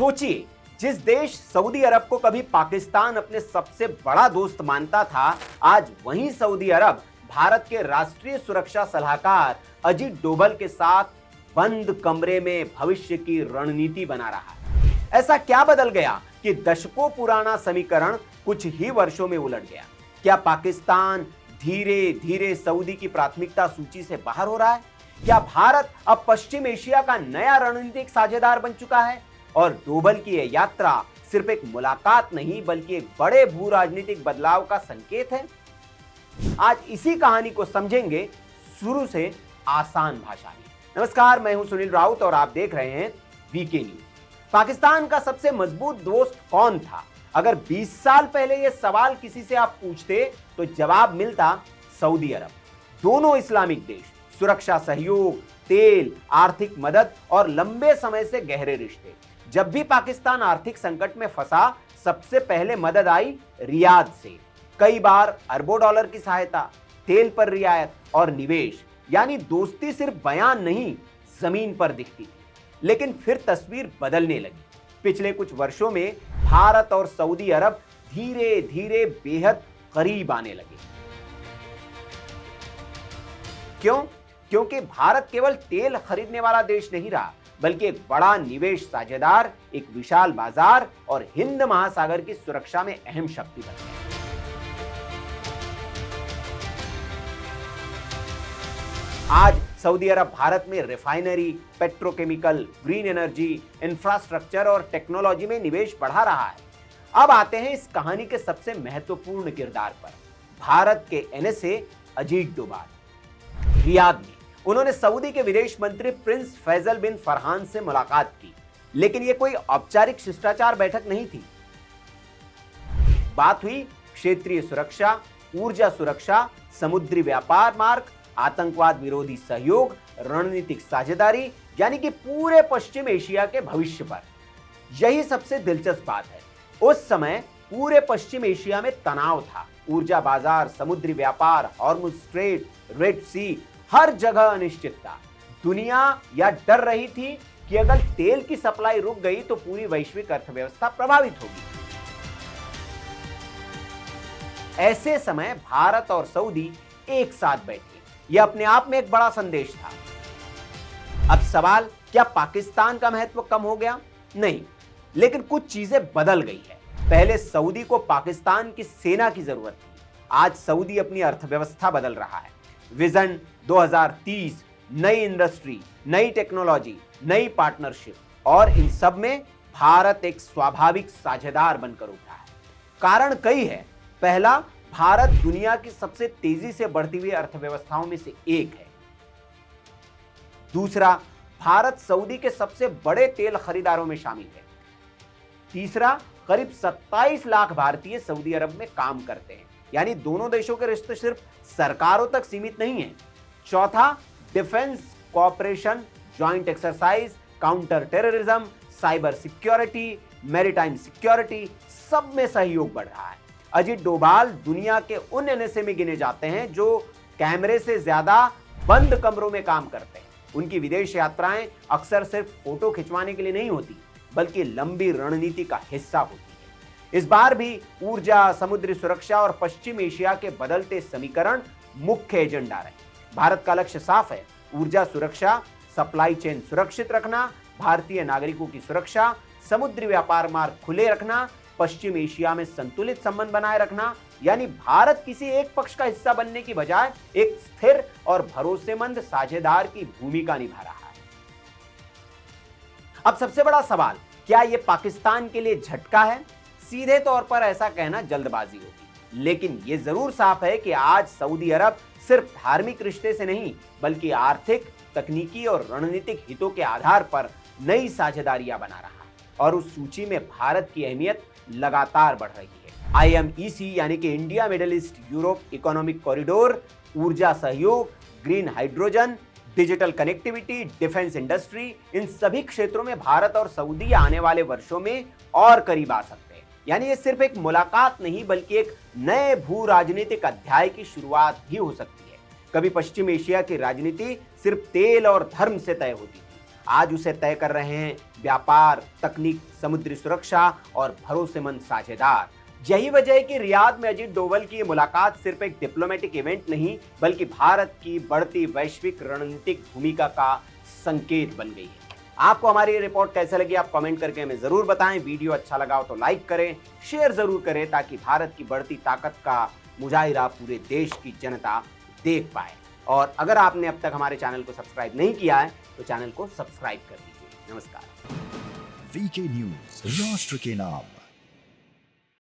सोचिए, जिस देश सऊदी अरब को कभी पाकिस्तान अपने सबसे बड़ा दोस्त मानता था, आज वही सऊदी अरब भारत के राष्ट्रीय सुरक्षा सलाहकार अजीत डोभाल के साथ बंद कमरे में भविष्य की रणनीति बना रहा है। ऐसा क्या बदल गया कि दशकों पुराना समीकरण कुछ ही वर्षों में उलट गया? क्या पाकिस्तान धीरे धीरे सऊदी की प्राथमिकता सूची से बाहर हो रहा है? क्या भारत अब पश्चिम एशिया का नया रणनीतिक साझेदार बन चुका है? और डोभाल की यह यात्रा सिर्फ एक मुलाकात नहीं, बल्कि एक बड़े भू राजनीतिक बदलाव का संकेत है। आज इसी कहानी को समझेंगे शुरू से आसान भाषा में। नमस्कार, मैं हूं सुनील राउत और आप देख रहे हैं वीके न्यूज। पाकिस्तान का सबसे मजबूत दोस्त कौन था? अगर 20 साल पहले यह सवाल किसी से आप पूछते तो जवाब मिलता सऊदी अरब। दोनों इस्लामिक देश, सुरक्षा सहयोग, तेल, आर्थिक मदद और लंबे समय से गहरे रिश्ते। जब भी पाकिस्तान आर्थिक संकट में फंसा, सबसे पहले मदद आई रियाद से। कई बार अरबों डॉलर की सहायता, तेल पर रियायत और निवेश। यानी दोस्ती सिर्फ बयान नहीं, जमीन पर दिखती थी। लेकिन फिर तस्वीर बदलने लगी। पिछले कुछ वर्षों में भारत और सऊदी अरब धीरे धीरे बेहद करीब आने लगे। क्यों? क्योंकि भारत केवल तेल खरीदने वाला देश नहीं रहा, बल्कि एक बड़ा निवेश साझेदार, एक विशाल बाजार और हिंद महासागर की सुरक्षा में अहम शक्ति बन गया। आज सऊदी अरब भारत में refinery, petrochemical, green energy, infrastructure और टेक्नोलॉजी में निवेश बढ़ा रहा है। अब आते हैं इस कहानी के सबसे महत्वपूर्ण किरदार पर, भारत के एनएसए अजीत डोभाल। रियाद में उन्होंने सऊदी के विदेश मंत्री प्रिंस फैसल बिन फरहान से मुलाकात की, लेकिन यह कोई औपचारिक शिष्टाचार बैठक नहीं थी। बात हुई क्षेत्रीय सुरक्षा, ऊर्जा सुरक्षा, समुद्री व्यापार मार्ग, आतंकवाद विरोधी सहयोग, रणनीतिक साझेदारी, यानी कि पूरे पश्चिम एशिया के भविष्य पर। यही सबसे दिलचस्प बात है। उस समय पूरे पश्चिम एशिया में तनाव था। ऊर्जा बाजार, समुद्री व्यापार, हॉर्मुज स्ट्रेट, रेड सी, हर जगह अनिश्चितता। दुनिया या डर रही थी कि अगर तेल की सप्लाई रुक गई तो पूरी वैश्विक अर्थव्यवस्था प्रभावित होगी। ऐसे समय भारत और सऊदी एक साथ बैठे, यह अपने आप में एक बड़ा संदेश था। अब सवाल, क्या पाकिस्तान का महत्व कम हो गया? नहीं, लेकिन कुछ चीजें बदल गई है। पहले सऊदी को पाकिस्तान की सेना की जरूरत थी, आज सऊदी अपनी अर्थव्यवस्था बदल रहा है। विजन 2030, नई इंडस्ट्री, नई टेक्नोलॉजी, नई पार्टनरशिप, और इन सब में भारत एक स्वाभाविक साझेदार बनकर उठा है। कारण कई है। पहला, भारत दुनिया की सबसे तेजी से बढ़ती हुई अर्थव्यवस्थाओं में से एक है। दूसरा, भारत सऊदी के सबसे बड़े तेल खरीदारों में शामिल है। तीसरा, करीब 27 लाख भारतीय सऊदी अरब में काम करते हैं, यानी दोनों देशों के रिश्ते सिर्फ सरकारों तक सीमित नहीं है। चौथा, defence cooperation, joint exercise, counter terrorism, cyber security, maritime security, सब में सहयोग बढ़ रहा है। अजीत डोभाल दुनिया के उन एनएसए में गिने जाते हैं जो कैमरे से ज्यादा बंद कमरों में काम करते हैं। उनकी विदेश यात्राएं अक्सर सिर्फ फोटो खिंचवाने के लिए नहीं होती, बल्कि लंबी रणनीति का हिस्सा होती है। इस बार भी ऊर्जा, समुद्री सुरक्षा और पश्चिम एशिया के बदलते समीकरण मुख्य एजेंडा रहे। भारत का लक्ष्य साफ है, ऊर्जा सुरक्षा, सप्लाई चेन सुरक्षित रखना, भारतीय नागरिकों की सुरक्षा, समुद्री व्यापार मार्ग खुले रखना, पश्चिम एशिया में संतुलित संबंध बनाए रखना। यानी भारत किसी एक पक्ष का हिस्सा बनने की बजाय एक स्थिर और भरोसेमंद साझेदार की भूमिका निभा रहा है। अब सबसे बड़ा सवाल, क्या यह पाकिस्तान के लिए झटका है? सीधे तौर पर ऐसा कहना जल्दबाजी होगी, लेकिन यह जरूर साफ है कि आज सऊदी अरब सिर्फ धार्मिक रिश्ते से नहीं, बल्कि आर्थिक, तकनीकी और रणनीतिक हितों के आधार पर नई साझेदारियां बना रहा है। और उस सूची में भारत की अहमियत लगातार बढ़ रही है। IMEC यानी कि India Middle East Europe economic corridor, ऊर्जा सहयोग, green hydrogen, digital connectivity, defence industry, इन सभी क्षेत्रों में भारत और सऊदी आने वाले वर्षों में और करीब आ सकते हैं। यानी ये सिर्फ एक मुलाकात नहीं, बल्कि एक नए भू राजनीतिक अध्याय की शुरुआत भी हो सकती है। कभी पश्चिम एशिया की राजनीति सिर्फ तेल और धर्म से तय होती थी, आज उसे तय कर रहे हैं व्यापार, तकनीक, समुद्री सुरक्षा और भरोसेमंद साझेदार। यही वजह है कि रियाद में अजीत डोभाल की ये मुलाकात सिर्फ एक डिप्लोमेटिक इवेंट नहीं, बल्कि भारत की बढ़ती वैश्विक रणनीतिक भूमिका का संकेत बन गई है। आपको हमारी ये रिपोर्ट कैसे लगी, आप कमेंट करके हमें जरूर बताएं। वीडियो अच्छा लगा हो तो लाइक करें, शेयर जरूर करें, ताकि भारत की बढ़ती ताकत का मुजाहिरा पूरे देश की जनता देख पाए। और अगर आपने अब तक हमारे चैनल को सब्सक्राइब नहीं किया है तो चैनल को सब्सक्राइब कर दीजिए। नमस्कार। वीके न्यूज, राष्ट्र के नाम।